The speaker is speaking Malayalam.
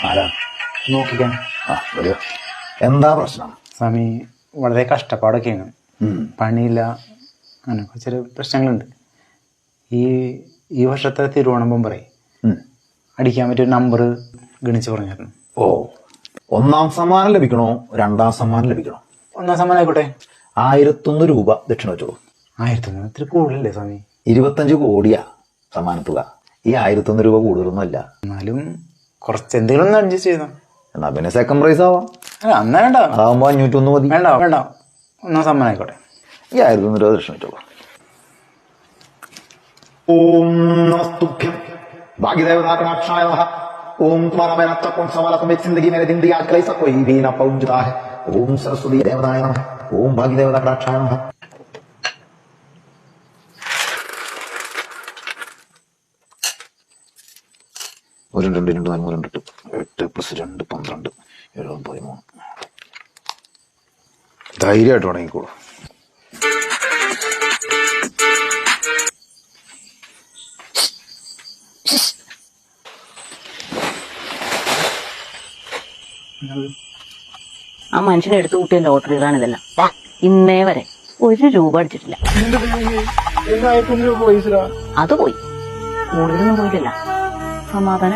ആരാ നോക്കിക്കാൻ എന്താ പ്രശ്നം? സ്വാമി വളരെ കഷ്ടപ്പാടൊക്കെയാണ്, പണിയില്ല, അങ്ങനെ ചെറിയ പ്രശ്നങ്ങളുണ്ട്. ഈ വർഷത്തെ തിരുവോണം പറയും അടിക്കാൻ പറ്റിയ നമ്പർ ഗണിച്ച് പറഞ്ഞായിരുന്നു. ഓ, 1ാം സമ്മാനം ലഭിക്കണോ 2ാം സമ്മാനം ലഭിക്കണോ? 1ാം സമ്മാനം ആയിക്കോട്ടെ. 1001 രൂപ ദക്ഷിണ വെച്ചോളൂ. 1001 ഇത്തിരി കൂടുതലല്ലേ സ്വാമി? 25 കോടിയാ സമ്മാനത്തുക. ഈ 1001 രൂപ കൂടുതലൊന്നുമല്ല. എന്നാലും കുറച്ച് എന്തെങ്കിലും ഒന്ന് അഡ്ജസ്റ്റ് ചെയ്തോ. എന്നാ പിന്നെ സെക്കൻഡ് പ്രൈസ് ആവാം. അന്നാ വേണ്ട, അതാവുമ്പോ 501 മതി. വേണ്ട വേണ്ട, 1ാം സമ്മാനം ആയിക്കോട്ടെ. ഈ 1001 രൂപ ദക്ഷിണ വെച്ചോളൂ. ഓം നമസ്തുഭ്യം ഭാഗ്യദേവതാകടാക്ഷായ നമഃ. ओम तुम्हारा मेरा तपन सवाल को मेरी जिंदगी मेरे दिन दिया कल सा कोई भी ना पहुंचता है. ओम सरस्वती देवताय नमः. ओम भाग्य देवता कटाक्षाय नमः. ഒരു 2 2 4 3 2 8 + 2 12 7 13. ധൈര്യമായിട്ട് തുടങ്ങിക്കോളൂ. ആ മനുഷ്യനെ എടുത്തു കൂട്ടിയ ലോട്ടറികളാണ് ഇതെല്ലാം. ഇന്നേ വരെ 1 രൂപ അടിച്ചിട്ടില്ല. അത് പോയി, കൂടുതലൊന്നും പോയിട്ടില്ല. സമാധാനം.